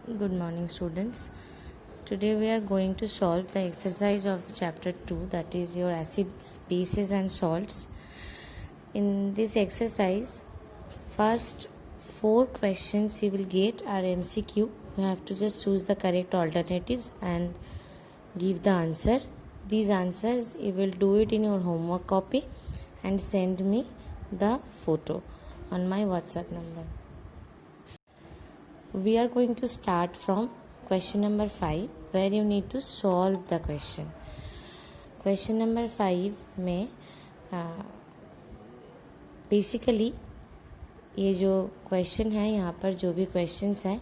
Good morning, students. Today we are going to solve the exercise of the chapter 2, that is your acids, bases and salts. In this exercise, first 4 questions you will get are MCQ. You have to just choose the correct alternatives and give the answer. These answers you will do it in your homework copy and send me the photo on my WhatsApp number. We are going to start from question number 5 where you need to solve the question. Question number 5 में basically ये जो question है, यहाँ पर जो भी questions हैं,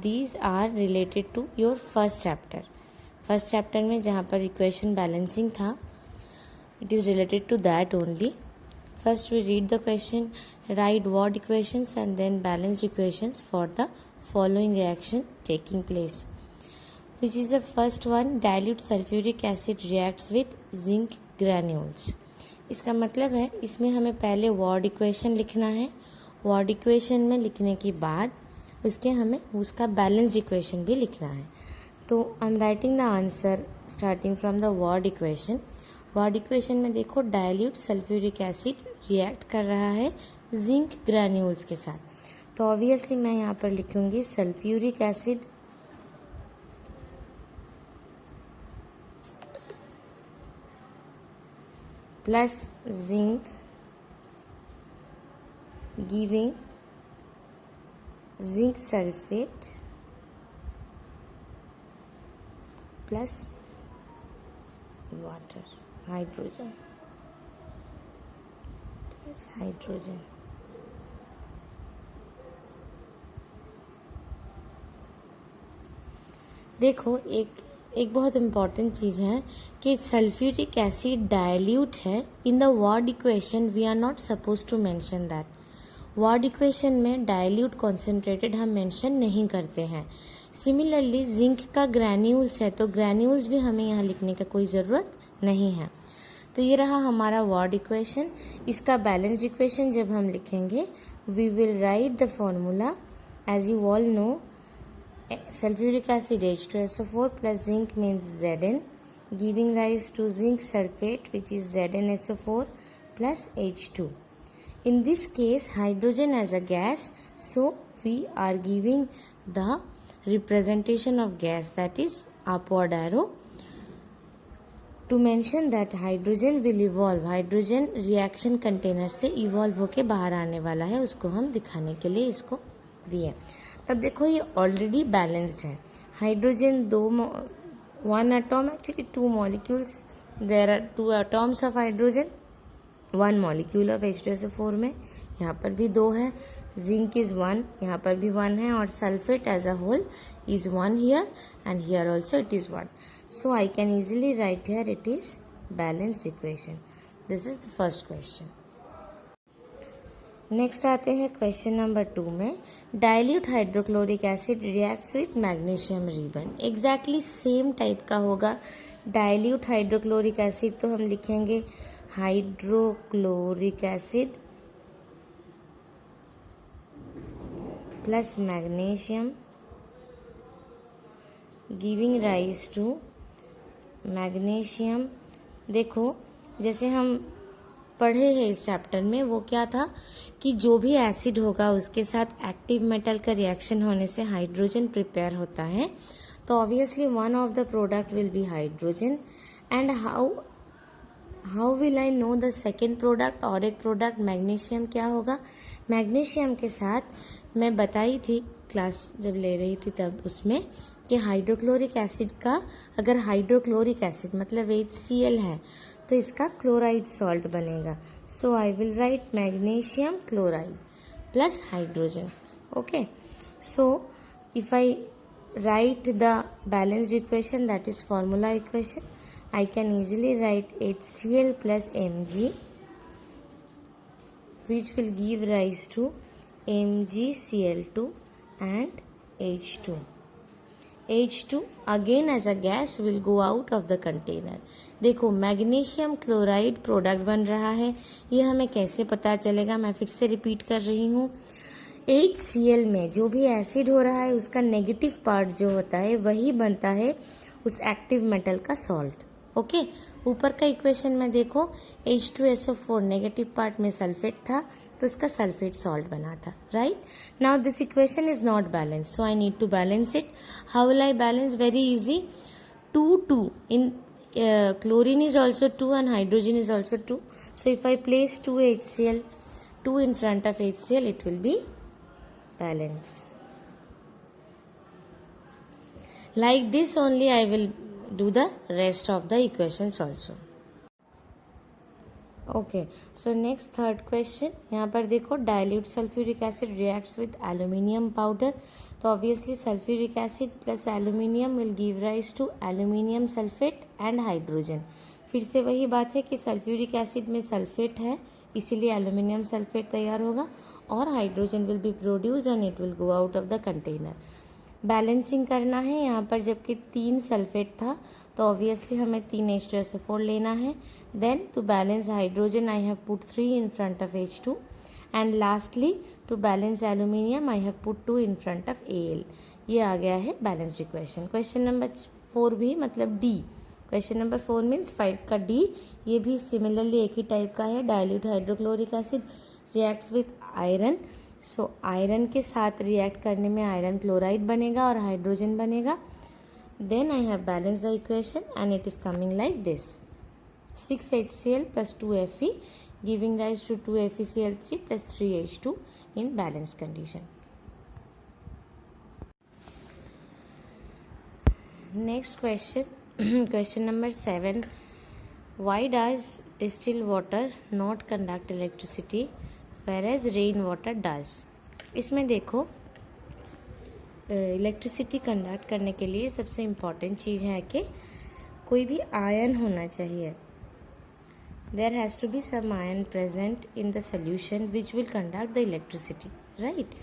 these are related to your first chapter में जहाँ पर इक्वेशन बैलेंसिंग था, it is related to that only. First we read the question, write word equations and then balanced equations for the following reaction taking place. Which is the first one? Dilute sulfuric acid reacts with zinc granules. इसका मतलब है इसमें हमें पहले word equation लिखना है. word equation में लिखने के बाद उसके हमें उसका balanced equation भी लिखना है. तो I am writing the answer starting from the word equation. Word equation में देखो डाइल्यूट सल्फ्यूरिक एसिड रिएक्ट कर रहा है जिंक ग्रैन्यूल्स के साथ. तो ऑब्वियसली मैं यहाँ पर लिखूंगी sulphuric acid plus zinc giving zinc sulphate plus water hydrogen plus hydrogen. देखो एक बहुत इम्पॉर्टेंट चीज़ है कि सल्फ्यूरिक एसिड डाइल्यूट है. In the word equation we are not suppose to mention that. Word equation में डाइल्यूट कॉन्सेंट्रेटेड हम mention नहीं करते हैं. सिमिलरली जिंक का ग्रैन्यूल्स है, तो ग्रैन्यूल्स भी हमें यहाँ लिखने का कोई ज़रूरत नहीं है. तो ये रहा हमारा वर्ड इक्वेशन. इसका बैलेंस्ड इक्वेशन जब हम लिखेंगे, we will write the formula as you all know. Sulphuric acid H2SO4 plus zinc means Zn, giving rise to zinc sulfate which is ZnSO4 plus H2. In this case, hydrogen as a gas, so we are giving the representation of gas, that is upward arrow. To mention that hydrogen will evolve, hydrogen reaction container से evolve होके बाहर आने वाला है, उसको हम दिखाने के लिए इसको दिए. अब देखो ये ऑलरेडी बैलेंस्ड है. Hydrogen one atom actually 2 molecules. There are 2 atoms of hydrogen, 1 molecule of H2SO4 में. यहाँ पर भी 2 है. जिंक इज 1, यहाँ पर भी 1 है, और sulphate as a whole is 1 here and here also it is 1. So I can easily write here it is balanced equation. This is the first question. Next आते हैं क्वेश्चन नंबर 2 में. Dilute hydrochloric acid reacts with magnesium ribbon. Exactly same type का होगा. Dilute hydrochloric acid तो हम लिखेंगे hydrochloric acid plus magnesium giving rise to magnesium. देखो जैसे हम पढ़े हैं इस चैप्टर में, वो क्या था कि जो भी एसिड होगा उसके साथ एक्टिव मेटल का रिएक्शन होने से हाइड्रोजन प्रिपेयर होता है. तो obviously one of the product will be hydrogen. And how will I know the second product और एक प्रोडक्ट मैग्नीशियम क्या होगा. मैग्नीशियम के साथ मैं बताई थी क्लास जब ले रही थी तब उसमें कि हाइड्रोक्लोरिक एसिड का अगर हाइड्रोक्लोरिक एसिड मतलब HCl है तो इसका क्लोराइड सॉल्ट बनेगा. So I will write magnesium chloride plus hydrogen. Okay, so if I write the balanced equation, that is formula equation, I can easily write HCl plus Mg which will give rise to MgCl2 and H2. H2 again as a gas will go out of the container. देखो magnesium chloride product बन रहा है. ये हमें कैसे पता चलेगा, मैं फिर से रिपीट कर रही हूँ. HCl में जो भी एसिड हो रहा है उसका नेगेटिव पार्ट जो होता है वही बनता है उस एक्टिव मेटल का सॉल्ट। ओके, ऊपर का इक्वेशन में देखो H2SO4 नेगेटिव पार्ट में सल्फेट था तो इसका सल्फेट सॉल्ट बना था, right. Now this equation is not balance, so I need to balance it. How will I balance? Very easy, 2 in chlorine is also 2 and hydrogen is also 2, so if I place 2 HCl 2 in front of HCl it will be balanced. Like this only I will do the rest of the equations also. Okay, so next third question, यहाँ पर देखो dilute sulphuric acid reacts with aluminium powder, तो obviously sulphuric acid plus aluminium will give rise to aluminium sulphate and hydrogen. फिर से वही बात है कि सल्फ्यूरिक एसिड में सल्फेट है इसीलिए एल्यूमिनियम सल्फेट तैयार होगा और hydrogen will be produce and it will go out of the container. Balancing करना है यहाँ पर, जबकि 3 सल्फेट था तो ऑब्वियसली हमें 3 H2SO4 लेना है। Then to balance hydrogen I have put 3 in front of H2 and lastly to balance aluminium I have put 2 in front of Al। ये आ गया है बैलेंस्ड इक्वेशन। क्वेश्चन नंबर 4 भी मतलब डी, क्वेश्चन नंबर 4 मीन्स 5 का D, ये भी similarly एक ही type का है। Dilute hydrochloric acid reacts with iron, so iron के साथ रिएक्ट करने में आयरन क्लोराइड बनेगा और हाइड्रोजन बनेगा। Then I have balance the equation and it is coming like this, 6 HCl plus 2 Fe giving rise to 2 FeCl3 plus 3 H2 in balanced condition. Next question, question number 7, why does distilled water not conduct electricity whereas rain water does? इसमें देखो electricity conduct करने के लिए सबसे important चीज़ है कि कोई भी आयन होना चाहिए। There has to be some ion present in the solution which will conduct the electricity, right?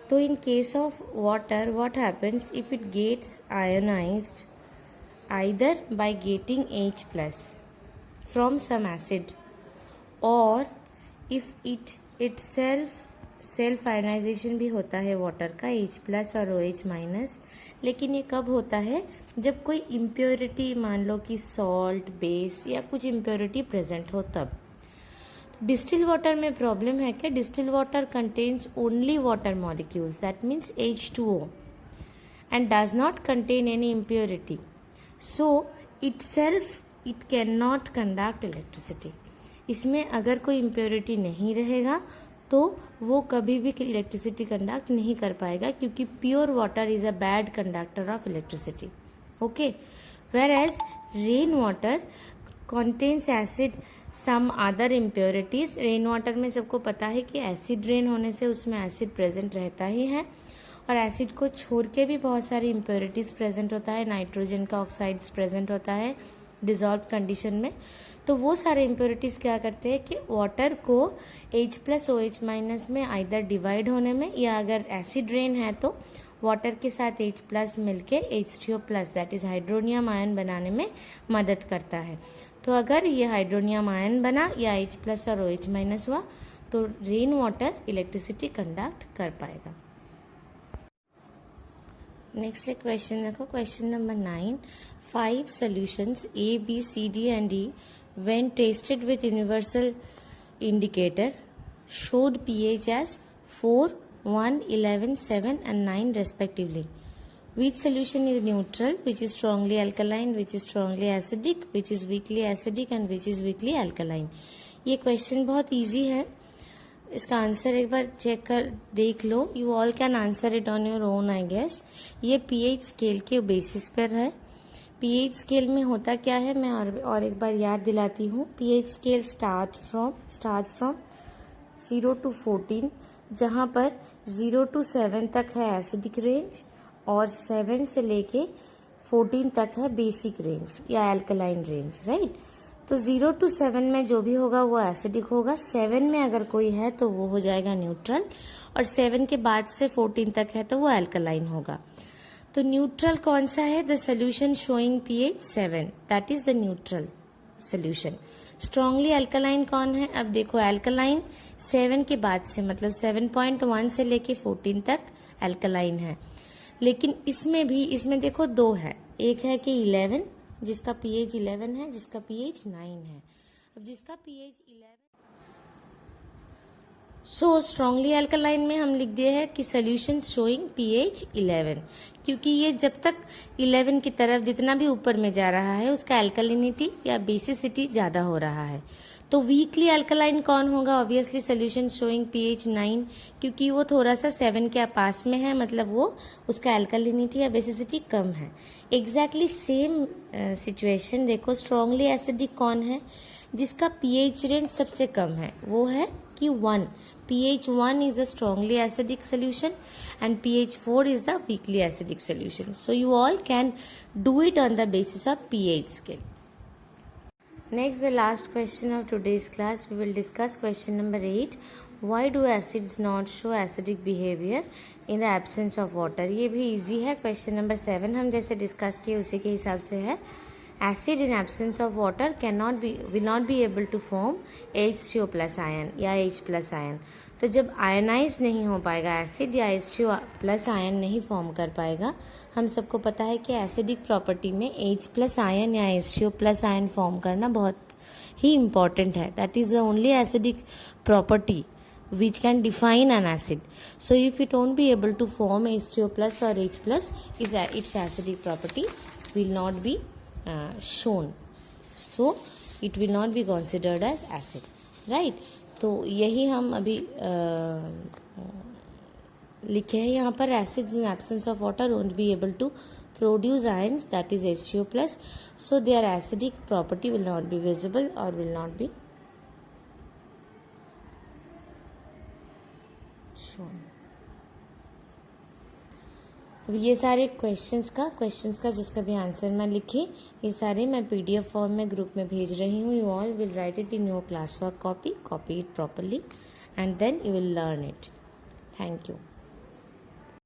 So in case of water, what happens if it gets ionized either by getting H plus from some acid or if it itself self ionization भी होता है water का H plus और OH minus, लेकिन ये कब होता है जब कोई इम्प्योरिटी, मान लो कि सॉल्ट, बेस या कुछ इम्प्योरिटी प्रेजेंट हो तब। डिस्टिल वाटर में प्रॉब्लम है कि distil water contains only water molecules, that means H2O and does not contain any impurity, so itself it can not conduct electricity. इसमें अगर कोई इम्प्योरिटी नहीं रहेगा तो वो कभी भी इलेक्ट्रिसिटी कंडक्ट नहीं कर पाएगा, क्योंकि pure water is a bad conductor of electricity. Okay, whereas rain water contains acid some other impurities. Rain water में सबको पता है कि एसिड रेन होने से उसमें एसिड प्रेजेंट रहता ही है और एसिड को छोड़ के भी बहुत सारी इम्प्योरिटीज प्रेजेंट होता है, नाइट्रोजन का ऑक्साइड्स प्रेजेंट होता है डिजॉल्व कंडीशन में। तो वो सारे इम्प्योरिटीज क्या करते हैं कि वाटर को H प्लस OH माइनस में आइदर डिवाइड होने में, या अगर एसिड रेन है तो वाटर के साथ H प्लस मिलके H2O plus that is hydronium ion बनाने में मदद करता है। तो अगर ये हाइड्रोनियम आयन बना या H प्लस और OH माइनस हुआ तो रेन वाटर इलेक्ट्रिसिटी कंडक्ट कर पाएगा। नेक्स्ट क्वेश्चन देखो, question number 9, 5 solutions A, B, C, D and E when tested with universal indicator showed pH as 4, 1, 11, 7 and 9 respectively. Which solution is neutral, which is strongly alkaline, which is strongly acidic, which is weakly acidic and which is weakly alkaline? ये question बहुत easy है, इसका answer एक बार check कर देख लो। You all can answer it on your own I guess. ये पीएच स्केल के बेसिस पर है। पीएच स्केल में होता क्या है मैं और एक बार याद दिलाती हूँ। PH scale starts from 0 to 14, जहाँ पर 0 to 7 तक है एसिडिक रेंज और 7 से लेके 14 तक है बेसिक रेंज या एल्कलाइन रेंज, राइट। तो 0 to 7 में जो भी होगा वो एसिडिक होगा, 7 में अगर कोई है तो वो हो जाएगा न्यूट्रल और 7 के बाद से 14 तक है तो वो एल्कलाइन होगा। तो न्यूट्रल कौन सा है? The solution showing pH 7, that is the neutral solution. Strongly alkaline कौन है? अब देखो अल्कलाइन 7 के बाद से मतलब 7.1 से लेके 14 तक अल्कलाइन है, लेकिन इसमें देखो दो है, एक है कि 11 जिसका pH 11 है, जिसका pH 9 है। अब जिसका pH 11 स्ट्रांगली अल्कलाइन में हम लिख दिए हैं कि सोल्यूशन शोइंग pH 11, क्योंकि ये जब तक 11 की तरफ जितना भी ऊपर में जा रहा है उसका अल्कलिनिटी या बेसिसिटी ज़्यादा हो रहा है। तो वीकली अल्कलाइन कौन होगा? ऑब्वियसली सोल्यूशन शोइंग pH 9, क्योंकि वो थोड़ा सा 7 के पास में है, मतलब वो उसका अल्कलिनिटी या बेसिसिटी कम है। एग्जैक्टली सेम सिचुएशन देखो स्ट्रांगली एसिडिक कौन है? जिसका pH रेंज सबसे कम है, वो है कि 1। pH 1 is a strongly acidic solution and pH 4 is the weakly acidic solution. So you all can do it on the basis of pH scale. Next, the last question of today's class, we will discuss question number 8. Why do acids not show acidic behavior in the absence of water? ये भी easy है। question number 7 हम जैसे discuss किए उसी के हिसाब से है। Acid in absence of water will not be able to form H2O plus ion या H plus ion। तो जब आयनाइज नहीं हो पाएगा एसिड या H2O प्लस आयन नहीं फॉर्म कर पाएगा, हम सबको पता है कि एसिडिक प्रॉपर्टी में H प्लस आयन या H2O प्लस आयन फॉर्म करना बहुत ही इम्पॉर्टेंट है। That is the only acidic property which can define an acid. So if it won't be able to form H2O plus or H plus, its acidic property will not be shown, so it will not be considered as acid, right? तो यही हम अभी लिखे हैं यहाँ पर। acids in absence of water won't be able to produce ions, that is H2O plus, so their acidic property will not be visible or will not be shown. अब ये सारे क्वेश्चंस का जिसका भी आंसर मैं लिखी, ये सारे मैं PDF फॉर्म में ग्रुप में भेज रही हूँ। You all will write it in your classwork copy it properly and then you will learn it. Thank you.